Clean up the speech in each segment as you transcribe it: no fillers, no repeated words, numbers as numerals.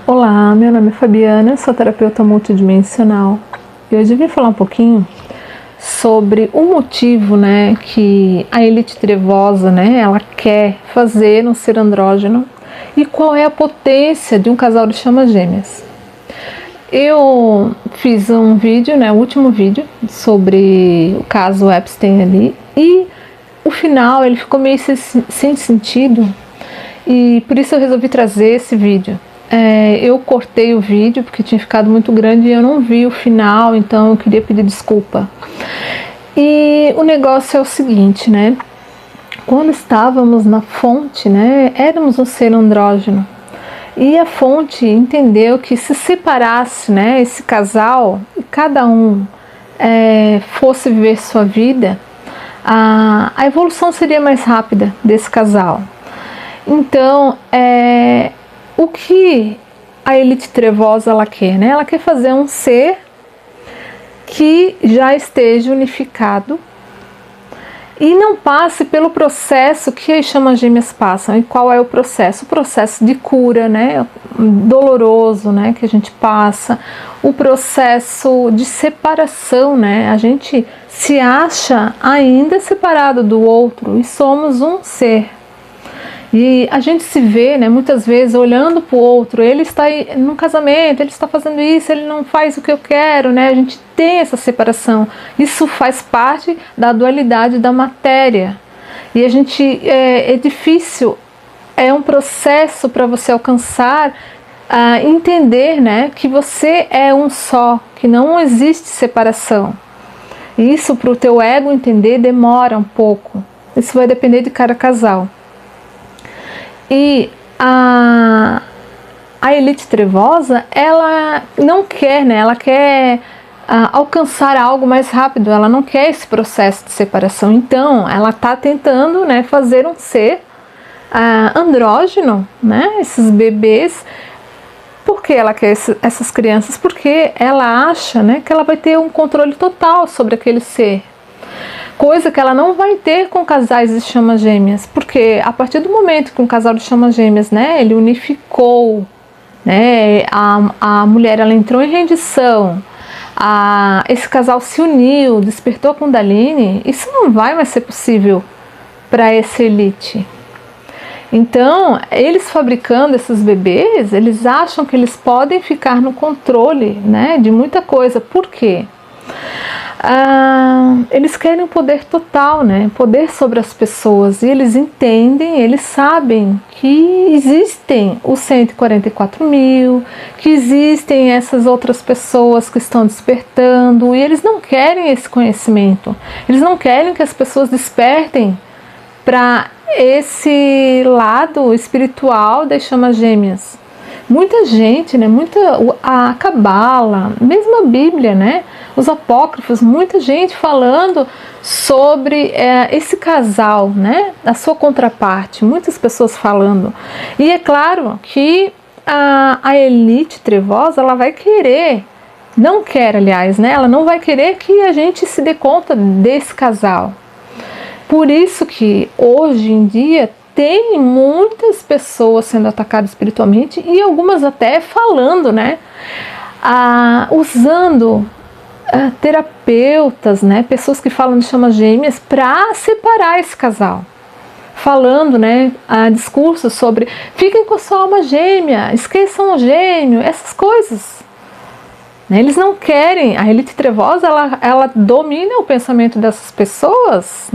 Olá, meu nome é Fabiana, sou terapeuta multidimensional e hoje eu vim falar um pouquinho sobre o motivo, que a elite trevosa, ela quer fazer no ser andrógeno e qual é a potência de um casal de chamas gêmeas. Eu fiz um vídeo, o último vídeo, sobre o caso Epstein ali e o final ele ficou meio sem sentido e por isso eu resolvi trazer esse vídeo. Eu cortei o vídeo porque tinha ficado muito grande e eu não vi o final, então eu queria pedir desculpa. E o negócio é o seguinte, quando estávamos na fonte, éramos um ser andrógeno e a fonte entendeu que se separasse, esse casal e cada um fosse viver sua vida, a evolução seria mais rápida desse casal. Então, o que a elite trevosa ela quer? Ela quer fazer um ser que já esteja unificado e não passe pelo processo que as chamas gêmeas passam. E qual é o processo? O processo de cura, doloroso, que a gente passa, o processo de separação, a gente se acha ainda separado do outro e somos um ser. E a gente se vê, muitas vezes, olhando para o outro, ele está num casamento, ele está fazendo isso, ele não faz o que eu quero, a gente tem essa separação. Isso faz parte da dualidade da matéria. E a gente, é difícil, é um processo para você alcançar, entender, que você é um só, que não existe separação. E isso para o teu ego entender demora um pouco. Isso vai depender de cada casal. E a elite trevosa, ela não quer, ela quer alcançar algo mais rápido, ela não quer esse processo de separação. Então, ela está tentando fazer um ser andrógeno, esses bebês. Por que ela quer essas crianças? Porque ela acha que ela vai ter um controle total sobre aquele ser. Coisa que ela não vai ter com casais de chamas gêmeas, porque a partir do momento que um casal de chamas gêmeas, ele unificou, a mulher ela entrou em rendição, esse casal se uniu, despertou a Kundalini, isso não vai mais ser possível para essa elite. Então, eles fabricando esses bebês, eles acham que eles podem ficar no controle, de muita coisa. Por quê? Eles querem o poder total, poder sobre as pessoas, e eles entendem, eles sabem que existem os 144 mil, que existem essas outras pessoas que estão despertando, e eles não querem esse conhecimento, eles não querem que as pessoas despertem para esse lado espiritual das chamas gêmeas. Muita gente, a Cabala, mesmo a Bíblia, os apócrifos, muita gente falando sobre esse casal, a sua contraparte, muitas pessoas falando. E é claro que a elite trevosa, ela vai querer, não quer aliás, ela não vai querer que a gente se dê conta desse casal. Por isso que hoje em dia tem muitas pessoas sendo atacadas espiritualmente e algumas até falando, usando terapeutas, pessoas que falam de chamas gêmeas para separar esse casal. Falando, discursos sobre fiquem com a sua alma gêmea, esqueçam o gêmeo, essas coisas. Eles não querem, a elite trevosa, ela domina o pensamento dessas pessoas,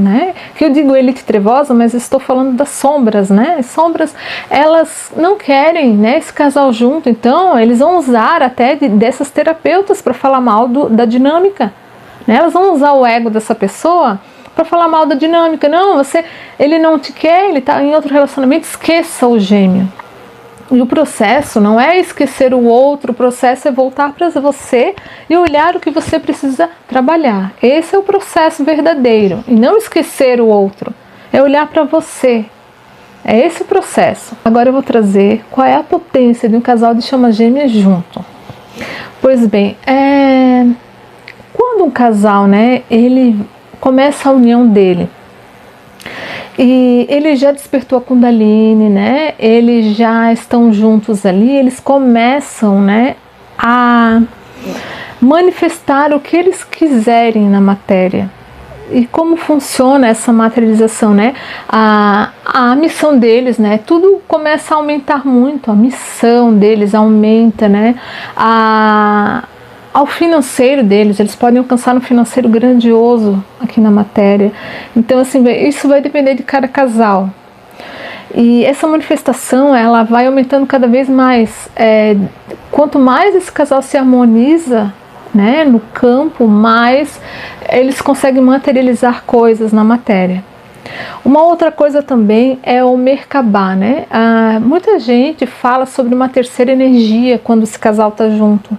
que eu digo elite trevosa, mas estou falando das sombras, As sombras, elas não querem, esse casal junto, então eles vão usar até dessas terapeutas para falar mal da dinâmica, Elas vão usar o ego dessa pessoa para falar mal da dinâmica. Não, ele não te quer, ele está em outro relacionamento, esqueça o gêmeo. E o processo não é esquecer o outro, o processo é voltar para você e olhar o que você precisa trabalhar. Esse é o processo verdadeiro. E não esquecer o outro, é olhar para você. É esse o processo. Agora eu vou trazer qual é a potência de um casal de chamas gêmeas junto. Pois bem, quando um casal, ele começa a união dele, E ele já despertou a Kundalini, né? Eles já estão juntos ali, eles começam, né, a manifestar o que eles quiserem na matéria. E como funciona essa materialização, né? A missão deles, né? Tudo começa a aumentar muito, a missão deles aumenta, né? Ao financeiro deles, eles podem alcançar um financeiro grandioso aqui na matéria. Então, assim, isso vai depender de cada casal. E essa manifestação, ela vai aumentando cada vez mais. Quanto mais esse casal se harmoniza, né, no campo, mais eles conseguem materializar coisas na matéria. Uma outra coisa também é o Merkabah, né? Muita gente fala sobre uma terceira energia quando esse casal está junto.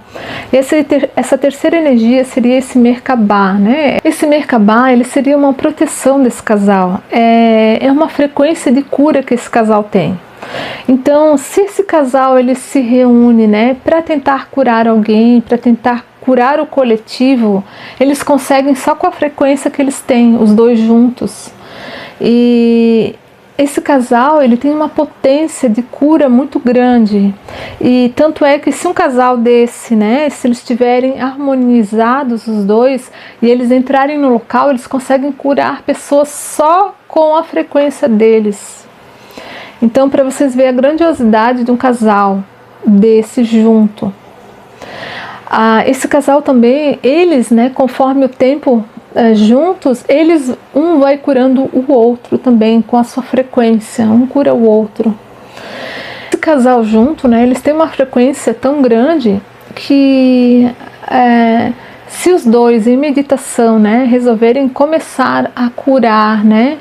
Essa terceira energia seria esse Merkabah, né? Esse Merkabah, ele seria uma proteção desse casal. É uma frequência de cura que esse casal tem. Então, se esse casal ele se reúne, né, para tentar curar alguém, para tentar curar o coletivo, eles conseguem só com a frequência que eles têm, os dois juntos. E esse casal, ele tem uma potência de cura muito grande. E tanto é que se um casal desse, né, se eles estiverem harmonizados os dois e eles entrarem no local, eles conseguem curar pessoas só com a frequência deles. Então, para vocês verem a grandiosidade de um casal desse junto. Esse casal também, eles, né, conforme o tempo juntos, um vai curando o outro também com a sua frequência, um cura o outro. Esse casal junto, né, eles têm uma frequência tão grande que se os dois em meditação, né, resolverem começar a curar, né,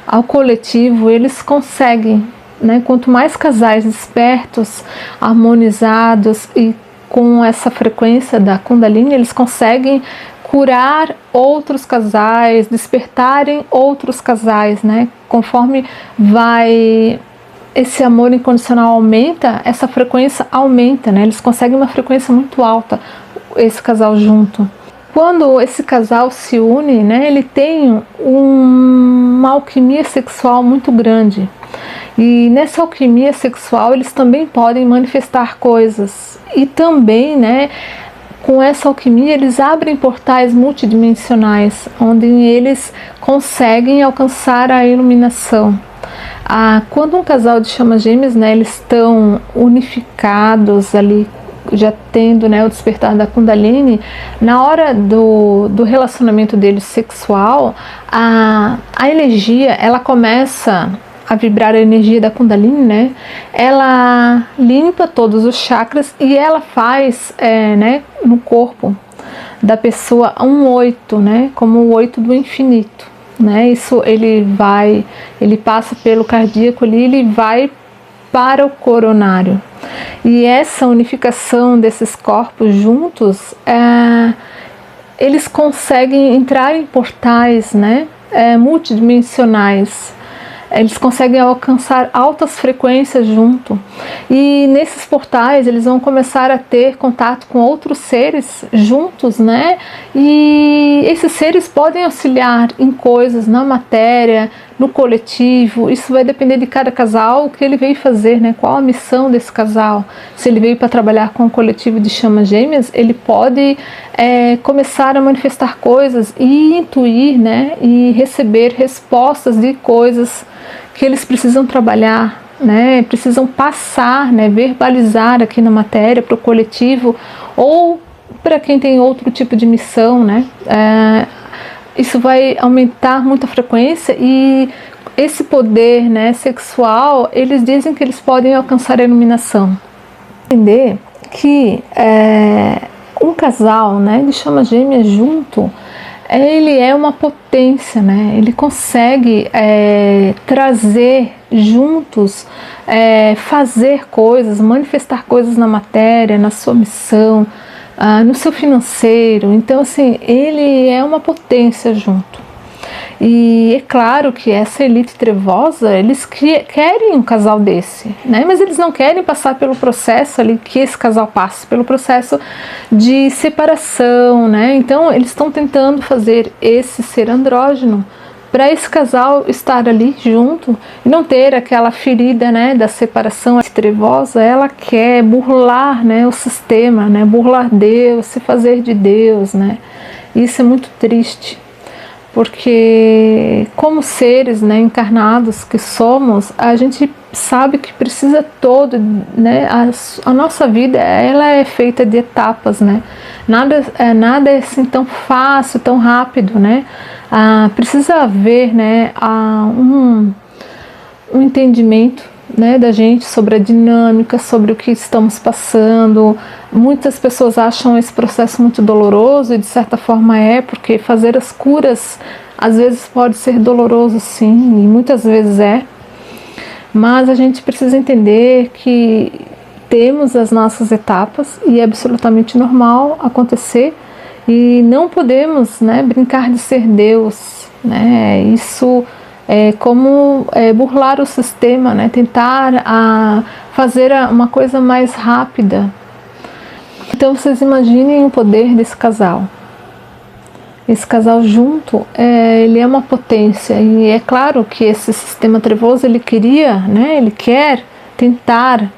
ao coletivo, eles conseguem, né, quanto mais casais espertos, harmonizados e com essa frequência da Kundalini, eles conseguem curar outros casais, despertarem outros casais, né? Conforme esse amor incondicional aumenta, essa frequência aumenta, né? Eles conseguem uma frequência muito alta, esse casal junto. Quando esse casal se une, né, ele tem uma alquimia sexual muito grande. E nessa alquimia sexual eles também podem manifestar coisas. E também, né, com essa alquimia eles abrem portais multidimensionais, onde eles conseguem alcançar a iluminação. Quando um casal de chamas gêmeas, né, eles estão unificados ali, já tendo, né, o despertar da Kundalini, na hora do relacionamento deles sexual, a energia, ela começa a vibrar, a energia da Kundalini, né? Ela limpa todos os chakras e ela faz, né, no corpo da pessoa um 8, né? Como o 8 do infinito, né? Isso ele passa pelo cardíaco ali, ele vai para o coronário. E essa unificação desses corpos juntos, eles conseguem entrar em portais, né, multidimensionais. Eles conseguem alcançar altas frequências junto. E nesses portais eles vão começar a ter contato com outros seres juntos, né? E esses seres podem auxiliar em coisas na matéria, no coletivo. Isso vai depender de cada casal, o que ele veio fazer, né? Qual a missão desse casal. Se ele veio para trabalhar com o coletivo de chamas gêmeas, ele pode começar a manifestar coisas e intuir, né? E receber respostas de coisas que eles precisam trabalhar, né? Precisam passar, né? Verbalizar aqui na matéria para o coletivo, ou para quem tem outro tipo de missão, né? Isso vai aumentar muito a frequência e esse poder, né, sexual, eles dizem que eles podem alcançar a iluminação. Entender que um casal, né, de chamas gêmeas junto, ele é uma potência, né? Ele consegue trazer juntos, fazer coisas, manifestar coisas na matéria, na sua missão, no seu financeiro. Então, assim, ele é uma potência junto. E é claro que essa elite trevosa, eles querem um casal desse, né? Mas eles não querem passar pelo processo ali que esse casal passa, pelo processo de separação, né? Então eles estão tentando fazer esse ser andrógeno para esse casal estar ali junto e não ter aquela ferida, né, da separação trevosa. Ela quer burlar, né, o sistema, né, burlar Deus, se fazer de Deus, né. Isso é muito triste, porque como seres, né, encarnados que somos, a gente sabe que precisa todo, né, a nossa vida, ela é feita de etapas, né, nada é assim tão fácil, tão rápido, né, precisa haver, né, um entendimento, né, da gente sobre a dinâmica, sobre o que estamos passando. Muitas pessoas acham esse processo muito doloroso, e de certa forma porque fazer as curas às vezes pode ser doloroso, sim, e muitas vezes mas a gente precisa entender que temos as nossas etapas e é absolutamente normal acontecer, e não podemos, né, brincar de ser Deus, né, isso é como burlar o sistema, né, tentar fazer uma coisa mais rápida. Então vocês imaginem o poder desse casal. Esse casal junto, ele é uma potência, e é claro que esse sistema trevoso, ele quer tentar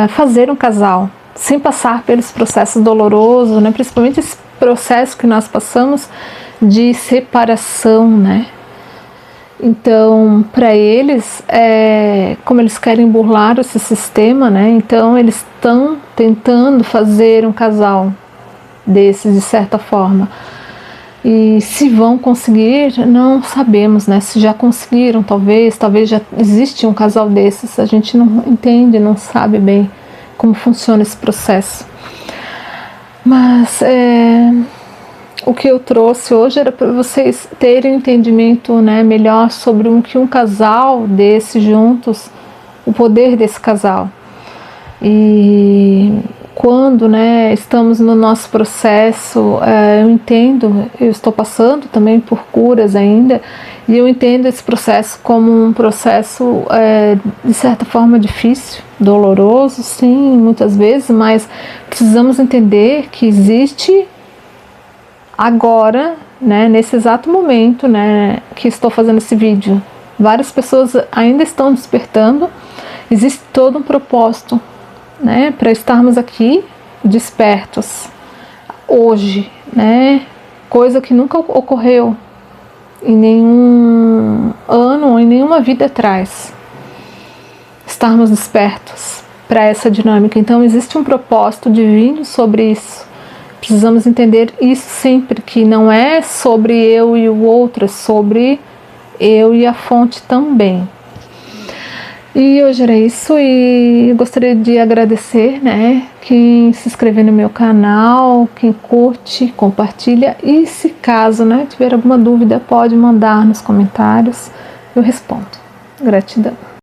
fazer um casal, sem passar pelos processos dolorosos, né, principalmente esse processo que nós passamos de separação, né. Então, para eles, como eles querem burlar esse sistema, né, então eles estão tentando fazer um casal desses, de certa forma. E se vão conseguir, não sabemos, né? Se já conseguiram, talvez já existe um casal desses, a gente não entende, não sabe bem como funciona esse processo. Mas o que eu trouxe hoje era para vocês terem um entendimento, né, melhor sobre o que um casal desse juntos, o poder desse casal. E quando, né, estamos no nosso processo, eu entendo, eu estou passando também por curas ainda, e eu entendo esse processo como um processo de certa forma difícil, doloroso, sim, muitas vezes, mas precisamos entender que existe agora, né, nesse exato momento, né, que estou fazendo esse vídeo, várias pessoas ainda estão despertando, existe todo um propósito, né, para estarmos aqui despertos hoje, né, coisa que nunca ocorreu em nenhum ano, em nenhuma vida atrás, estarmos despertos para essa dinâmica. Então existe um propósito divino sobre isso. Precisamos entender isso sempre, que não é sobre eu e o outro, é sobre eu e a fonte também. E hoje era isso, e gostaria de agradecer, né, quem se inscreveu no meu canal, quem curte, compartilha, e se caso, né, tiver alguma dúvida, pode mandar nos comentários, eu respondo. Gratidão.